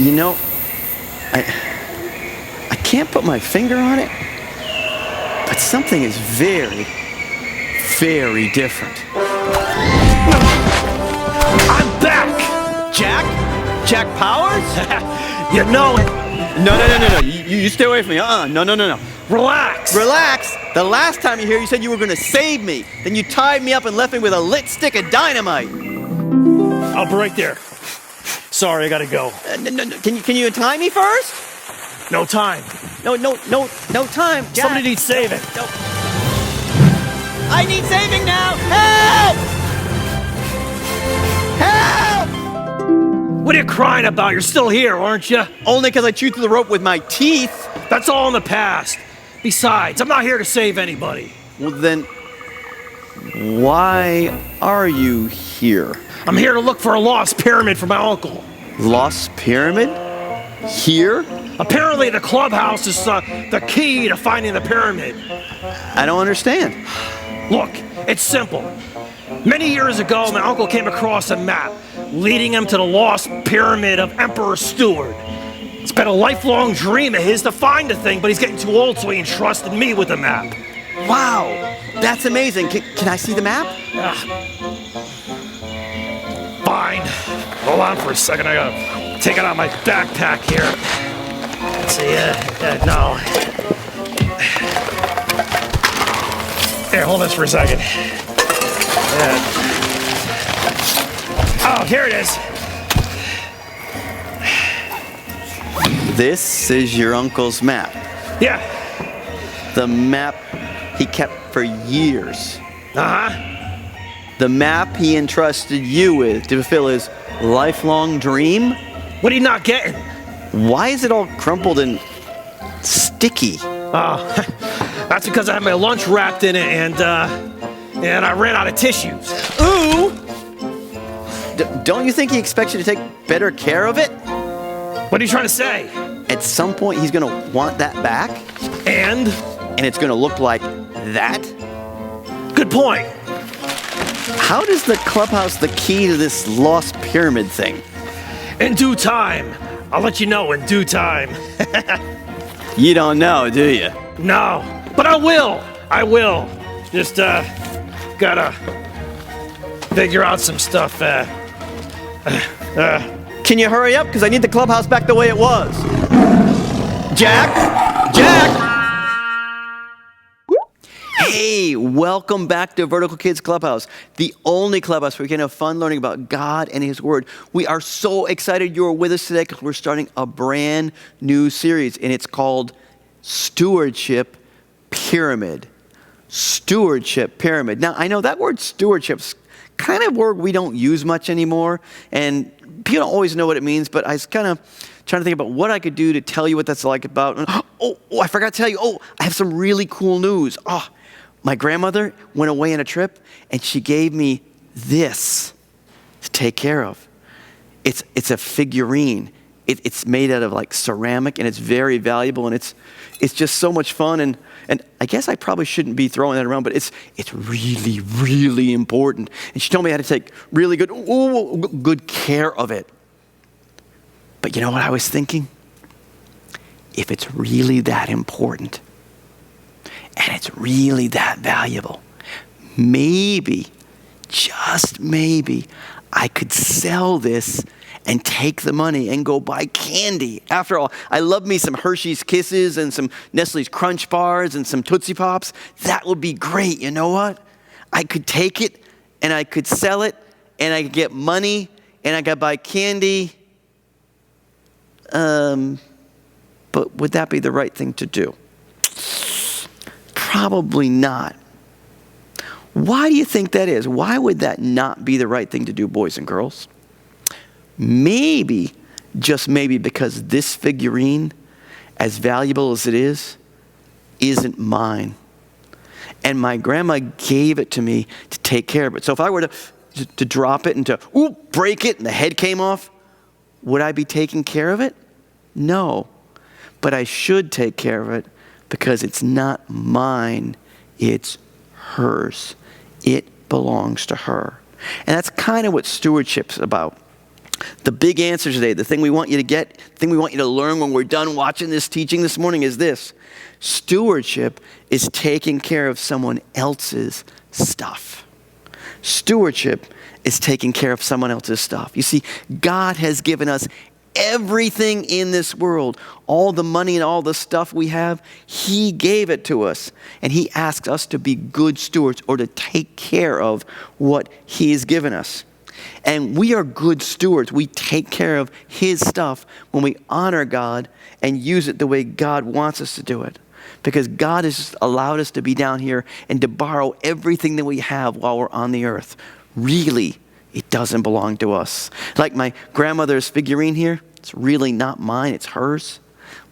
You know, I can't put my finger on it, but something is very, very different. I'm back! Jack? Jack Powers? You know it. No. You stay away from me. No. Relax. Relax. The last time you were here, you said you were going to save me. Then you tied me up and left me with a lit stick of dynamite. I'll be right there. Sorry, I gotta go. No. Can you untie me first? No time. No time. Jack. Somebody needs saving. No. I need saving now. Help! Help! What are you crying about? You're still here, aren't you? Only because I chewed through the rope with my teeth. That's all in the past. Besides, I'm not here to save anybody. Well, then, why are you here? I'm here to look for a lost pyramid for my uncle. Lost pyramid? Here? Apparently the clubhouse is the key to finding the pyramid. I don't understand. Look, it's simple. Many years ago, my uncle came across a map leading him to the lost pyramid of Emperor Steward. It's been a lifelong dream of his to find the thing, but he's getting too old, so he entrusted me with the map. Wow, that's amazing. Can I see the map? Fine. Hold on for a second. I gotta take it out of my backpack here. Let's see. No. Here, hold this for a second. Oh, here it is. This is your uncle's map. Yeah. The map he kept for years. Uh-huh. The map he entrusted you with to fulfill his lifelong dream? What are you not getting? Why is it all crumpled and sticky? Oh, that's because I had my lunch wrapped in it and I ran out of tissues. Ooh! Don't you think he expects you to take better care of it? What are you trying to say? At some point, he's gonna want that back. And it's gonna look like that? Good point. How does the clubhouse the key to this lost pyramid thing? In due time. I'll let you know in due time. You don't know, do you? No, but I will. Just, gotta figure out some stuff. Can you hurry up? Because I need the clubhouse back the way it was. Jack? Hey, welcome back to Vertical Kids Clubhouse, the only clubhouse where we can have fun learning about God and His Word. We are so excited you're with us today because we're starting a brand new series, and it's called Stewardship Pyramid. Stewardship Pyramid. Now, I know that word stewardship's kind of a word we don't use much anymore, and people don't always know what it means, but I was kind of trying to think about what I could do to tell you what that's like about. Oh, I forgot to tell you. Oh, I have some really cool news. Oh, my grandmother went away on a trip, and she gave me this to take care of. It's a figurine. It's made out of like ceramic, and it's very valuable, and it's just so much fun. And I guess I probably shouldn't be throwing that around, but it's really, really important. And she told me I had to take really good care of it. But you know what I was thinking? If it's really that important, and it's really that valuable, maybe, just maybe, I could sell this and take the money and go buy candy. After all, I love me some Hershey's Kisses and some Nestle's Crunch Bars and some Tootsie Pops. That would be great. You know what? I could take it and I could sell it and I could get money and I could buy candy. But would that be the right thing to do? Probably not. Why do you think that is? Why would that not be the right thing to do, boys and girls? Maybe, just maybe, because this figurine, as valuable as it is, isn't mine. And my grandma gave it to me to take care of it. So if I were to drop it and to break it and the head came off, would I be taking care of it? No. But I should take care of it because it's not mine, it's hers. It belongs to her. And that's kind of what stewardship's about. The big answer today, the thing we want you to get, the thing we want you to learn when we're done watching this teaching this morning is this. Stewardship is taking care of someone else's stuff. Stewardship is taking care of someone else's stuff. You see, God has given us everything in this world, all the money and all the stuff we have. He gave it to us, and he asks us to be good stewards or to take care of what he's given us. And we are good stewards. We take care of his stuff when we honor God and use it the way God wants us to do it. Because God has just allowed us to be down here and to borrow everything that we have while we're on the earth. Really, it doesn't belong to us. Like my grandmother's figurine here, it's really not mine, it's hers.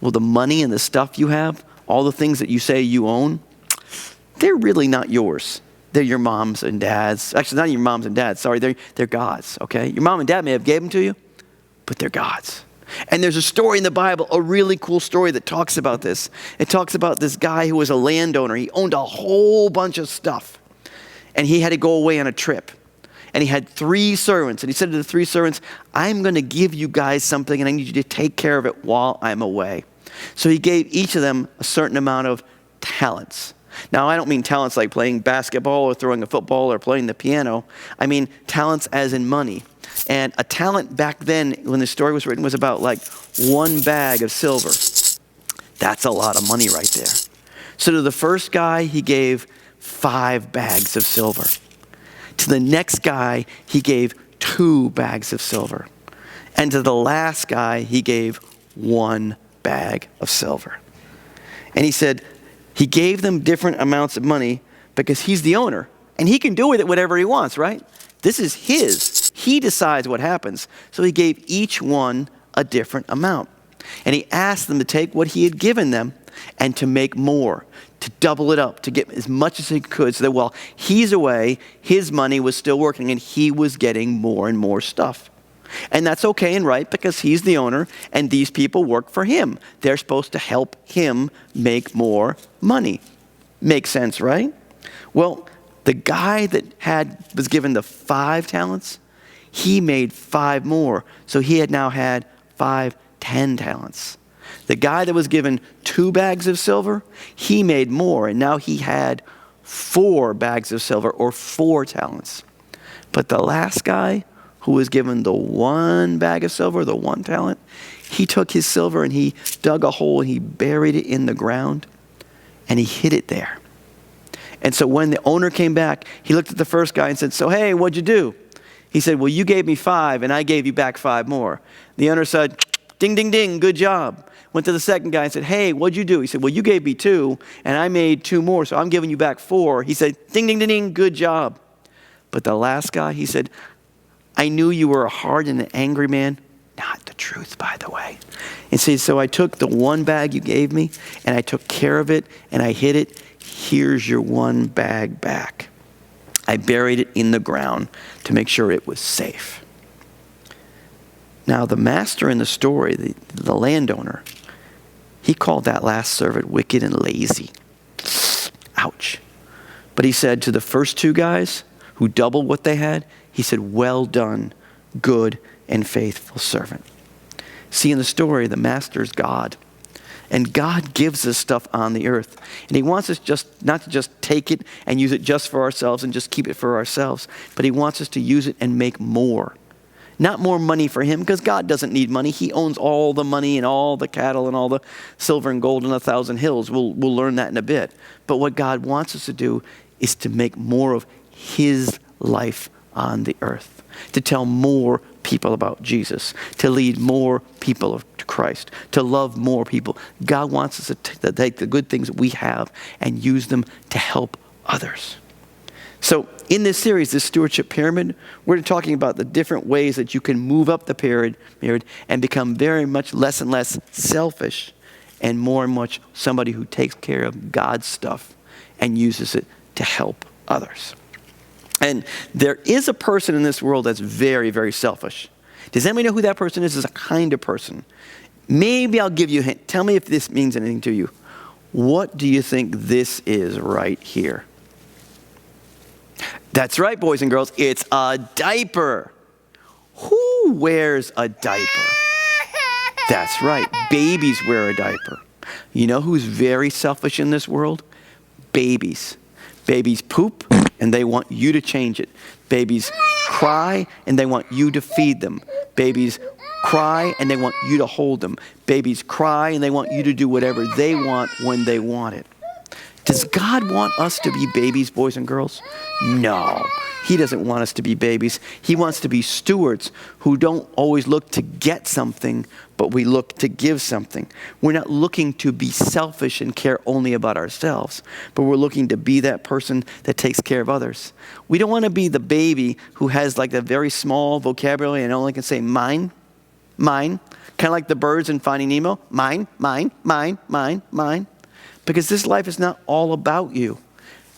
Well, the money and the stuff you have, all the things that you say you own, they're really not yours. They're your mom's and dad's. Actually, not your mom's and dad's. Sorry, they're God's, okay? Your mom and dad may have gave them to you, but they're God's. And there's a story in the Bible, a really cool story that talks about this. It talks about this guy who was a landowner. He owned a whole bunch of stuff. And he had to go away on a trip. And he had 3 servants. And he said to the 3 servants, I'm going to give you guys something, and I need you to take care of it while I'm away. So he gave each of them a certain amount of talents. Now, I don't mean talents like playing basketball or throwing a football or playing the piano. I mean talents as in money. And a talent back then, when the story was written, was about like 1 bag of silver. That's a lot of money right there. So to the first guy, he gave 5 bags of silver. To the next guy, he gave 2 bags of silver. And to the last guy, he gave 1 bag of silver. And he said, he gave them different amounts of money because he's the owner. And he can do with it whatever he wants, right? This is his. He decides what happens. So he gave each one a different amount. And he asked them to take what he had given them and to make more, to double it up, to get as much as he could so that while he's away, his money was still working and he was getting more and more stuff. And that's okay and right because he's the owner and these people work for him. They're supposed to help him make more money. Makes sense, right? Well, the guy that was given the 5 talents, he made 5 more. So he had now had 10 talents. The guy that was given 2 bags of silver, he made more. And now he had 4 bags of silver or 4 talents. But the last guy who was given the 1 bag of silver, the 1 talent, he took his silver and he dug a hole and he buried it in the ground and he hid it there. And so when the owner came back, he looked at the first guy and said, so hey, what'd you do? He said, well, you gave me 5 and I gave you back 5 more. The owner said, ding, ding, ding, good job. Went to the second guy and said, hey, what'd you do? He said, well, you gave me 2 and I made 2 more, so I'm giving you back 4. He said, ding, ding, ding, ding, good job. But the last guy, he said, I knew you were a hard and an angry man. Not the truth, by the way. And so I took the 1 bag you gave me and I took care of it and I hid it. Here's your 1 bag back. I buried it in the ground to make sure it was safe. Now, the master in the story, the landowner, he called that last servant wicked and lazy. Ouch. But he said to the first 2 guys who doubled what they had, he said, well done, good and faithful servant. See, in the story, the master's God. And God gives us stuff on the earth. And he wants us not to just take it and use it just for ourselves and just keep it for ourselves, but he wants us to use it and make more. Not more money for him, because God doesn't need money. He owns all the money and all the cattle and all the silver and gold in 1,000 hills. We'll learn that in a bit. But what God wants us to do is to make more of his life on the earth, to tell more people about Jesus, to lead more people to Christ, to love more people. God wants us to take the good things that we have and use them to help others. So in this series, this stewardship pyramid, we're talking about the different ways that you can move up the pyramid and become very much less and less selfish and more much somebody who takes care of God's stuff and uses it to help others. And there is a person in this world that's very, very selfish. Does anybody know who that person is? Is a kind of person. Maybe I'll give you a hint. Tell me if this means anything to you. What do you think this is right here? That's right, boys and girls. It's a diaper. Whoo, Who wears a diaper? That's right. Babies wear a diaper. You know who's very selfish in this world? Babies. Babies poop and they want you to change it. Babies cry and they want you to feed them. Babies cry and they want you to hold them. Babies cry and they want you to do whatever they want when they want it. Does God want us to be babies, boys and girls? No. He doesn't want us to be babies. He wants to be stewards who don't always look to get something, but we look to give something. We're not looking to be selfish and care only about ourselves, but we're looking to be that person that takes care of others. We don't want to be the baby who has like a very small vocabulary and only can say mine, mine, kind of like the birds in Finding Nemo. Mine, mine, mine, mine, mine. Because this life is not all about you.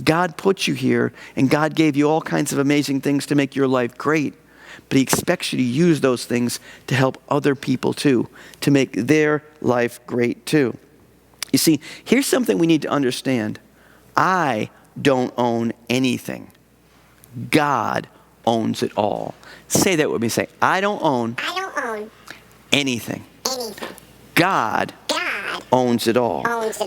God put you here, and God gave you all kinds of amazing things to make your life great. But he expects you to use those things to help other people too, to make their life great too. You see, here's something we need to understand. I don't own anything. God owns it all. Say that with me. Say, I don't own anything. God owns it all.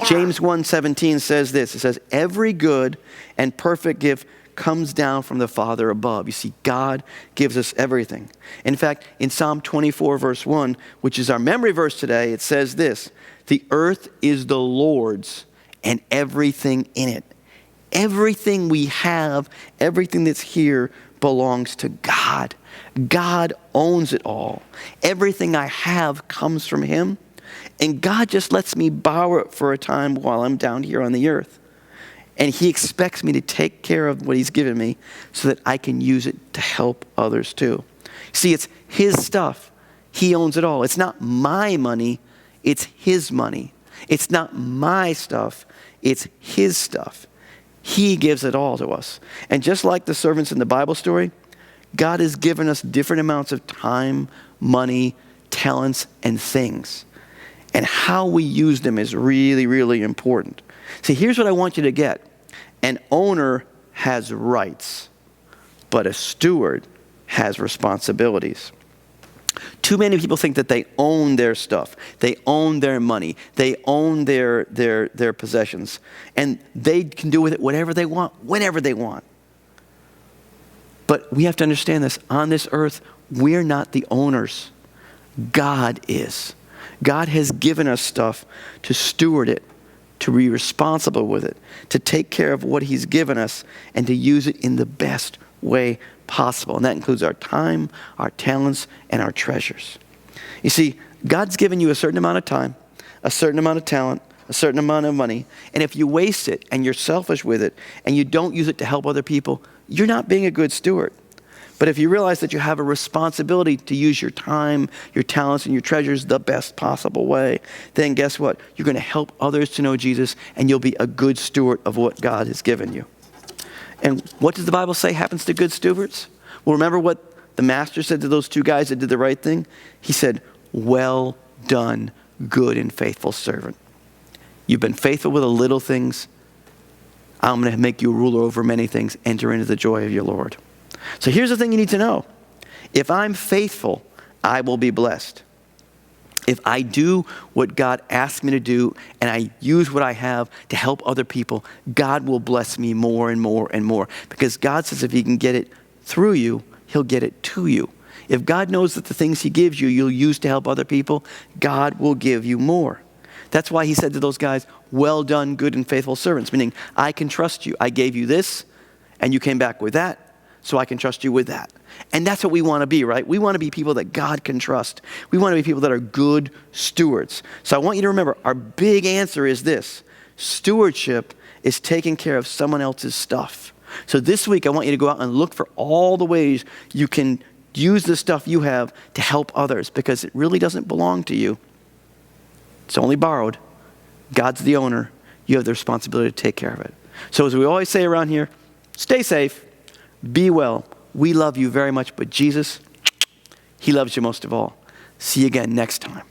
James 1:17 says this. It says, every good and perfect gift comes down from the Father above. You see, God gives us everything. In fact, in Psalm 24, verse 1, which is our memory verse today, it says this, the earth is the Lord's and everything in it. Everything we have, everything that's here belongs to God. God owns it all. Everything I have comes from him. And God just lets me borrow it for a time while I'm down here on the earth. And he expects me to take care of what he's given me so that I can use it to help others too. See, it's his stuff. He owns it all. It's not my money. It's his money. It's not my stuff. It's his stuff. He gives it all to us. And just like the servants in the Bible story, God has given us different amounts of time, money, talents, and things. And how we use them is really, really important. See, here's what I want you to get. An owner has rights, but a steward has responsibilities. Too many people think that they own their stuff. They own their money. They own their possessions. And they can do with it whatever they want, whenever they want. But we have to understand this. On this earth, we're not the owners. God is. God has given us stuff to steward it, to be responsible with it, to take care of what he's given us, and to use it in the best way possible. And that includes our time, our talents, and our treasures. You see, God's given you a certain amount of time, a certain amount of talent, a certain amount of money, and if you waste it and you're selfish with it and you don't use it to help other people, you're not being a good steward. But if you realize that you have a responsibility to use your time, your talents, and your treasures the best possible way, then guess what? You're going to help others to know Jesus, and you'll be a good steward of what God has given you. And what does the Bible say happens to good stewards? Well, remember what the master said to those two guys that did the right thing? He said, well done, good and faithful servant. You've been faithful with the little things. I'm going to make you a ruler over many things. Enter into the joy of your Lord. So here's the thing you need to know. If I'm faithful, I will be blessed. If I do what God asked me to do and I use what I have to help other people, God will bless me more and more and more. Because God says if he can get it through you, he'll get it to you. If God knows that the things he gives you, you'll use to help other people, God will give you more. That's why he said to those guys, well done, good and faithful servants, meaning I can trust you. I gave you this and you came back with that. So I can trust you with that. And that's what we want to be, right? We want to be people that God can trust. We want to be people that are good stewards. So I want you to remember, our big answer is this. Stewardship is taking care of someone else's stuff. So this week, I want you to go out and look for all the ways you can use the stuff you have to help others, because it really doesn't belong to you. It's only borrowed. God's the owner. You have the responsibility to take care of it. So as we always say around here, stay safe. Be well. We love you very much, but Jesus, he loves you most of all. See you again next time.